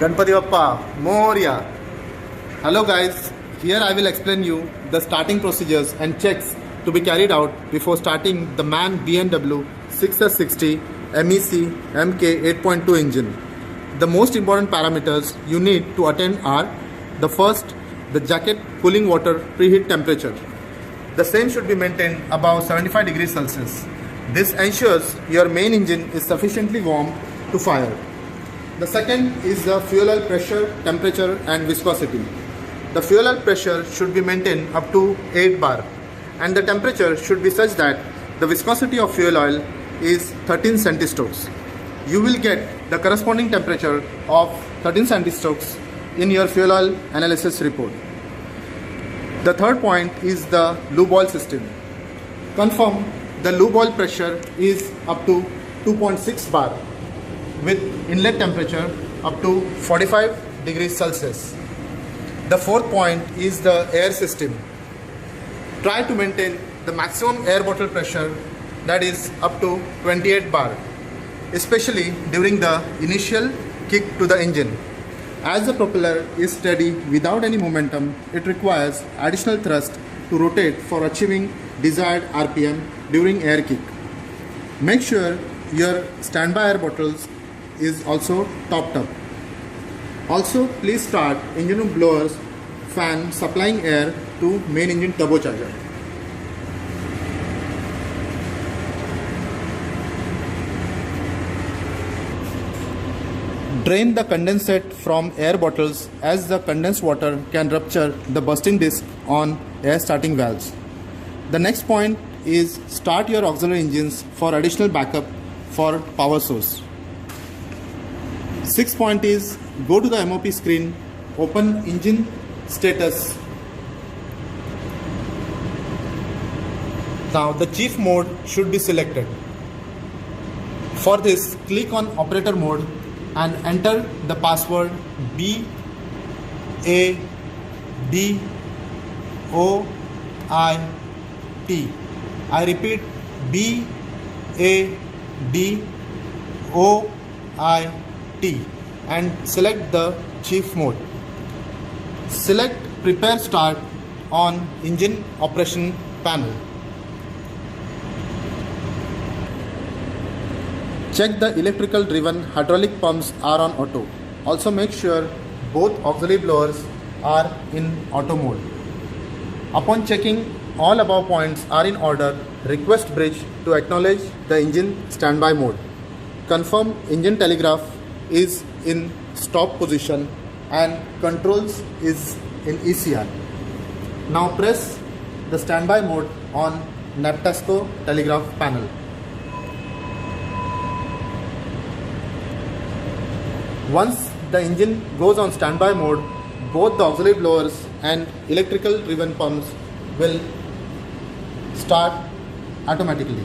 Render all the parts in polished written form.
Ganpati Bappa, Moria. Hello guys, here I will explain you the starting procedures and checks to be carried out before starting the MAN B&W 6S60ME MK 8.2 engine. The most important parameters you need to attend are: the first, the jacket cooling water preheat temperature. The same should be maintained above 75 degrees Celsius. This ensures your main engine is sufficiently warm to fire. The second is the fuel oil pressure, temperature and viscosity. The fuel oil pressure should be maintained up to 8 bar and the temperature should be such that the viscosity of fuel oil is 13 centistokes. You will get the corresponding temperature of 13 centistokes in your fuel oil analysis report. The third point is the lube oil system. Confirm the lube oil pressure is up to 2.6 bar with inlet temperature up to 45 degrees Celsius. The fourth point is the air system. Try to maintain the maximum air bottle pressure, that is up to 28 bar, especially during the initial kick to the engine. As the propeller is steady without any momentum, it requires additional thrust to rotate for achieving desired RPM during air kick. Make sure your standby air bottles is also topped up. Also, please start engine room blowers fan supplying air to main engine turbocharger. Drain the condensate from air bottles, as the condensed water can rupture the bursting disc on air starting valves. The next point is start your auxiliary engines for additional backup for power source. Sixth point is go to the MOP screen, open engine status. Now the chief mode should be selected. For this, click on operator mode and enter the password BADOIT. I repeat, BADOIT, and select the chief mode. Select prepare start on engine operation panel. Check the electrical driven hydraulic pumps are on auto. Also make sure both auxiliary blowers are in auto mode. Upon checking all above points are in order, request bridge to acknowledge the engine standby mode. Confirm engine telegraph is in stop position and controls is in ECR. Now press the standby mode on Naptasco telegraph panel. Once the engine goes on standby mode, both the auxiliary blowers and electrical driven pumps will start automatically.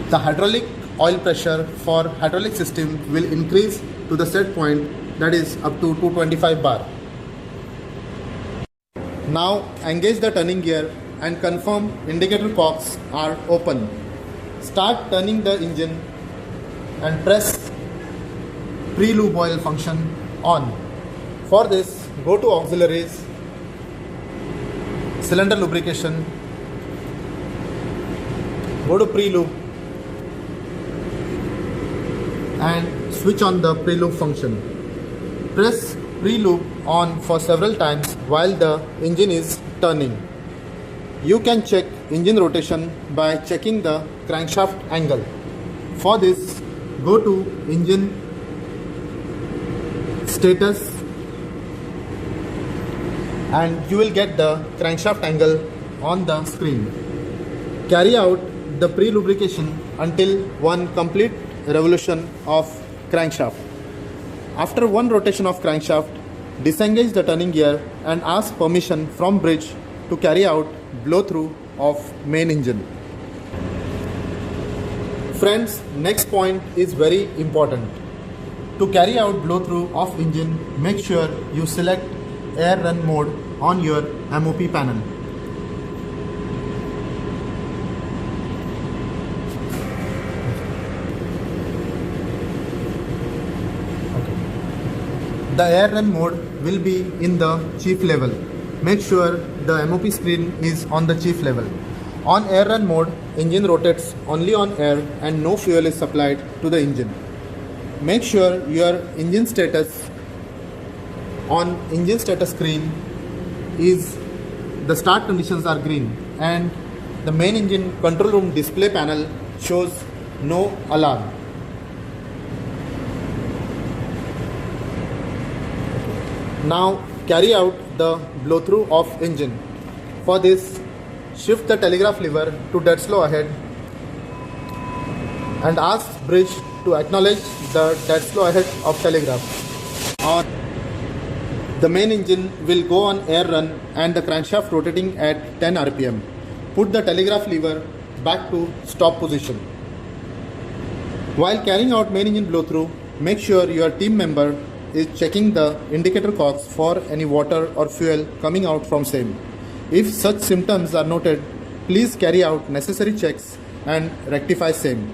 The hydraulic oil pressure for hydraulic system will increase to the set point, that is up to 225 bar. Now engage the turning gear and confirm indicator cocks are open. Start turning the engine and press pre-lube oil function on. For this, go to auxiliaries, cylinder lubrication, go to pre-lube and switch on the pre-lube function. Press pre-lube on for several times while the engine is turning. You can check engine rotation by checking the crankshaft angle. For this, go to engine status and you will get the crankshaft angle on the screen. Carry out the pre-lubrication until one complete revolution of crankshaft. After one rotation of crankshaft, disengage the turning gear and ask permission from bridge to carry out blow through of main engine. Friends, next point is very important. To carry out blow through of engine, make sure you select air run mode on your MOP panel. The air run mode will be in the chief level. Make sure the MOP screen is on the chief level. On air run mode, engine rotates only on air and no fuel is supplied to the engine. Make sure your engine status on engine status screen is the start conditions are green and the main engine control room display panel shows no alarm. Now carry out the blow through of engine. For this, shift the telegraph lever to dead slow ahead and ask bridge to acknowledge the dead slow ahead of telegraph. Or the main engine will go on air run and the crankshaft rotating at 10 rpm. Put the telegraph lever back to stop position. While carrying out main engine blow through, make sure your team member is checking the indicator cocks for any water or fuel coming out from same. If such symptoms are noted, please carry out necessary checks and rectify same.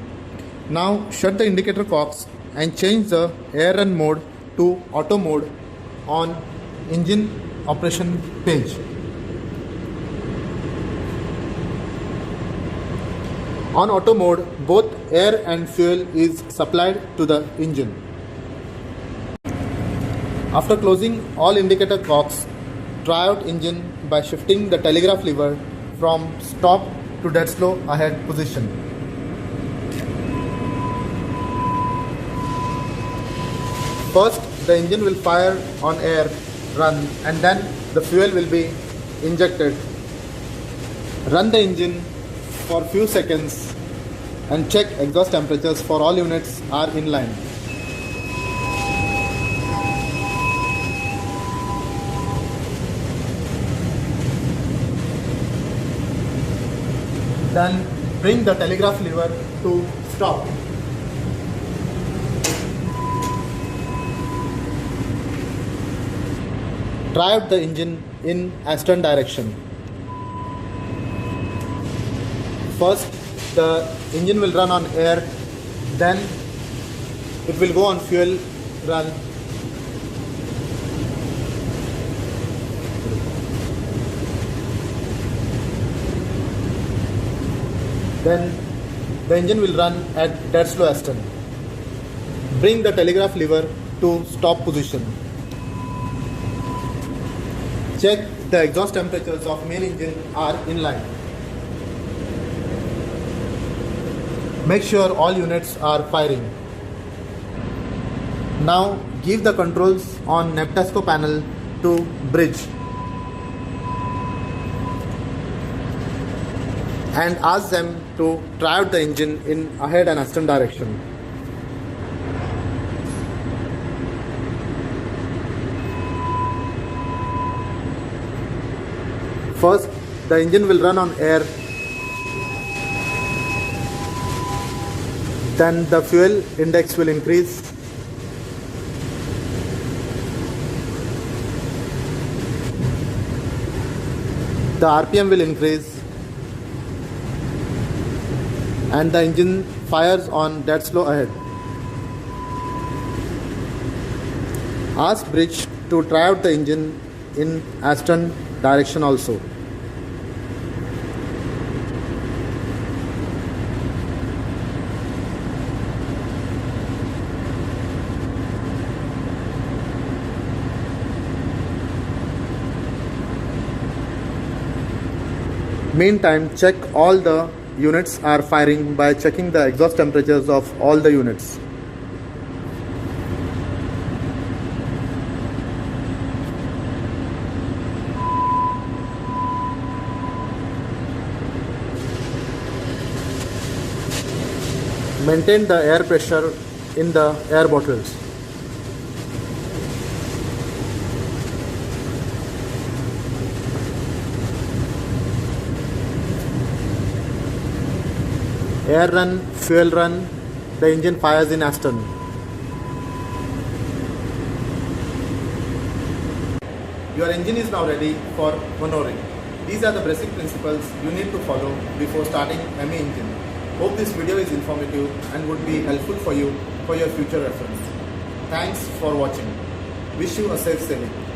Now shut the indicator cocks and change the air run mode to auto mode on engine operation page. On auto mode, both air and fuel is supplied to the engine. After closing all indicator cocks, try out engine by shifting the telegraph lever from stop to dead slow ahead position. First, the engine will fire on air run and then the fuel will be injected. Run the engine for few seconds and check exhaust temperatures for all units are in line. Then bring the telegraph lever to stop. Try out the engine in astern direction. First, the engine will run on air, then it will go on fuel run. Then the engine will run at dead slow astern. Bring the telegraph lever to stop position. Check the exhaust temperatures of main engine are in line. Make sure all units are firing. Now give the controls on Neptasco panel to bridge and ask them to try out the engine in ahead and astern direction. First, the engine will run on air, then the fuel index will increase. The RPM will increase and the engine fires on dead slow ahead. Ask bridge to try out the engine in astern direction also. Meantime, check all the units are firing by checking the exhaust temperatures of all the units. Maintain the air pressure in the air bottles. Air run, fuel run, the engine fires in astern. Your engine is now ready for maneuvering. These are the basic principles you need to follow before starting ME engine. Hope this video is informative and would be helpful for you for your future reference. Thanks for watching. Wish you a safe sailing.